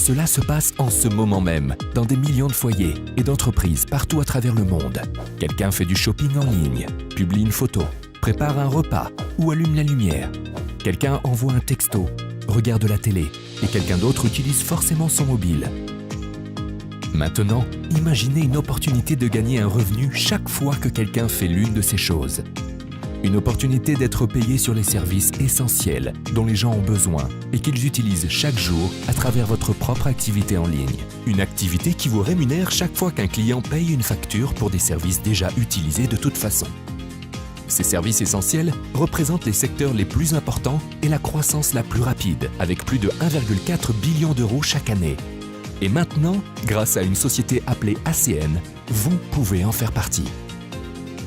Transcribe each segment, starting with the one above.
Cela se passe en ce moment même, dans des millions de foyers et d'entreprises partout à travers le monde. Quelqu'un fait du shopping en ligne, publie une photo, prépare un repas ou allume la lumière. Quelqu'un envoie un texto, regarde la télé et quelqu'un d'autre utilise forcément son mobile. Maintenant, imaginez une opportunité de gagner un revenu chaque fois que quelqu'un fait l'une de ces choses. Une opportunité d'être payé sur les services essentiels dont les gens ont besoin et qu'ils utilisent chaque jour à travers votre propre activité en ligne. Une activité qui vous rémunère chaque fois qu'un client paye une facture pour des services déjà utilisés de toute façon. Ces services essentiels représentent les secteurs les plus importants et la croissance la plus rapide, avec plus de 1,4 billion d'euros chaque année. Et maintenant, grâce à une société appelée ACN, vous pouvez en faire partie.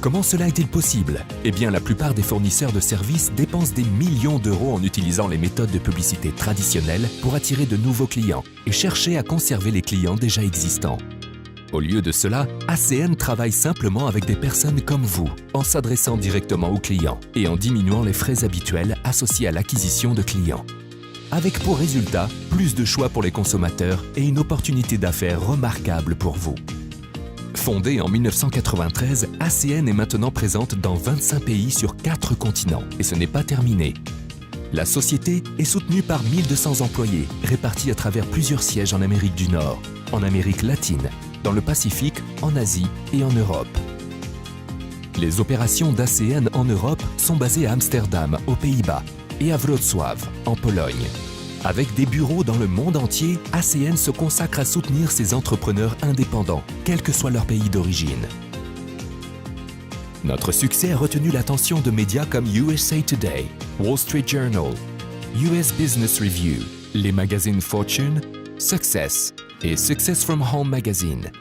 Comment cela est-il possible? Eh bien, la plupart des fournisseurs de services dépensent des millions d'euros en utilisant les méthodes de publicité traditionnelles pour attirer de nouveaux clients et chercher à conserver les clients déjà existants. Au lieu de cela, ACN travaille simplement avec des personnes comme vous, en s'adressant directement aux clients et en diminuant les frais habituels associés à l'acquisition de clients. Avec pour résultat, plus de choix pour les consommateurs et une opportunité d'affaires remarquable pour vous. Fondée en 1993, ACN est maintenant présente dans 25 pays sur 4 continents et ce n'est pas terminé. La société est soutenue par 1200 employés répartis à travers plusieurs sièges en Amérique du Nord, en Amérique latine, dans le Pacifique, en Asie et en Europe. Les opérations d'ACN en Europe sont basées à Amsterdam, aux Pays-Bas, et à Wrocław, en Pologne. Avec des bureaux dans le monde entier, ACN se consacre à soutenir ses entrepreneurs indépendants, quel que soit leur pays d'origine. Notre succès a retenu l'attention de médias comme USA Today, Wall Street Journal, US Business Review, les magazines Fortune, Success et Success from Home Magazine.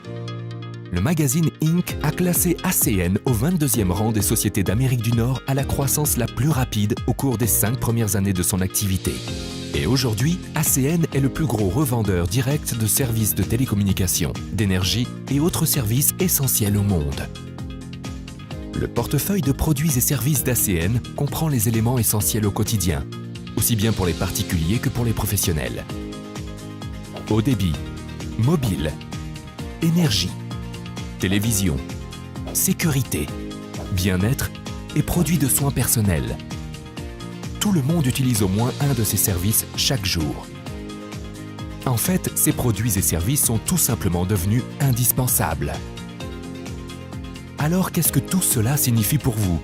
Le magazine Inc. a classé ACN au 22e rang des sociétés d'Amérique du Nord à la croissance la plus rapide au cours des 5 premières années de son activité. Et aujourd'hui, ACN est le plus gros revendeur direct de services de télécommunications, d'énergie et autres services essentiels au monde. Le portefeuille de produits et services d'ACN comprend les éléments essentiels au quotidien, aussi bien pour les particuliers que pour les professionnels. Haut débit, mobile, énergie, télévision, sécurité, bien-être et produits de soins personnels. Tout le monde utilise au moins un de ces services chaque jour. En fait, ces produits et services sont tout simplement devenus indispensables. Alors, qu'est-ce que tout cela signifie pour vous?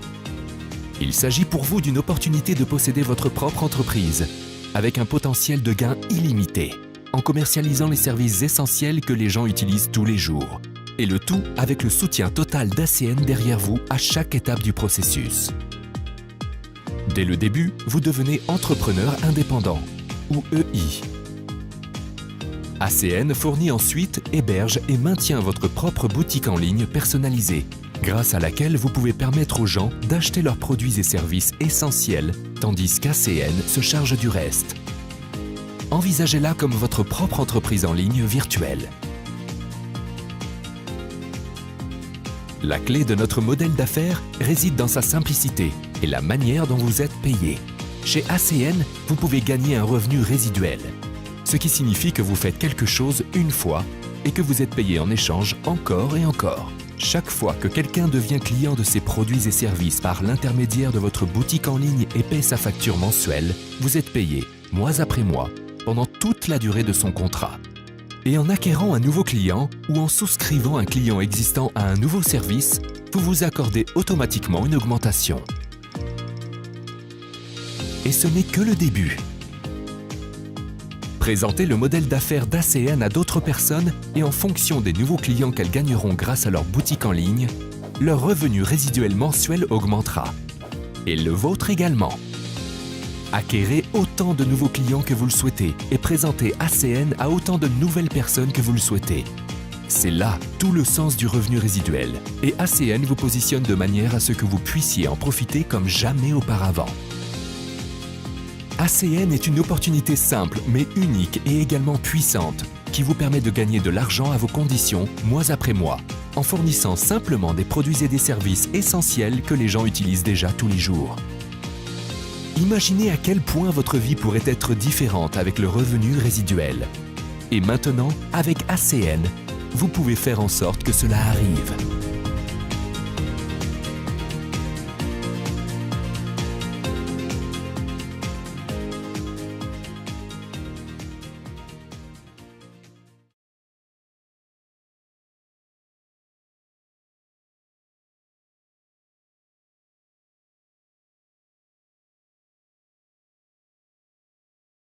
Il s'agit pour vous d'une opportunité de posséder votre propre entreprise, avec un potentiel de gain illimité, en commercialisant les services essentiels que les gens utilisent tous les jours. Et le tout avec le soutien total d'ACN derrière vous à chaque étape du processus. Dès le début, vous devenez entrepreneur indépendant, ou EI. ACN fournit ensuite, héberge et maintient votre propre boutique en ligne personnalisée, grâce à laquelle vous pouvez permettre aux gens d'acheter leurs produits et services essentiels, tandis qu'ACN se charge du reste. Envisagez-la comme votre propre entreprise en ligne virtuelle. La clé de notre modèle d'affaires réside dans sa simplicité et la manière dont vous êtes payé. Chez ACN, vous pouvez gagner un revenu résiduel, ce qui signifie que vous faites quelque chose une fois et que vous êtes payé en échange encore et encore. Chaque fois que quelqu'un devient client de ces produits et services par l'intermédiaire de votre boutique en ligne et paie sa facture mensuelle, vous êtes payé, mois après mois, pendant toute la durée de son contrat. Et en acquérant un nouveau client ou en souscrivant un client existant à un nouveau service, vous vous accordez automatiquement une augmentation. Et ce n'est que le début. Présentez le modèle d'affaires d'ACN à d'autres personnes et en fonction des nouveaux clients qu'elles gagneront grâce à leur boutique en ligne, leur revenu résiduel mensuel augmentera. Et le vôtre également. Acquérez autant de nouveaux clients que vous le souhaitez et présentez ACN à autant de nouvelles personnes que vous le souhaitez. C'est là tout le sens du revenu résiduel et ACN vous positionne de manière à ce que vous puissiez en profiter comme jamais auparavant. ACN est une opportunité simple mais unique et également puissante qui vous permet de gagner de l'argent à vos conditions mois après mois en fournissant simplement des produits et des services essentiels que les gens utilisent déjà tous les jours. Imaginez à quel point votre vie pourrait être différente avec le revenu résiduel. Et maintenant, avec ACN, vous pouvez faire en sorte que cela arrive.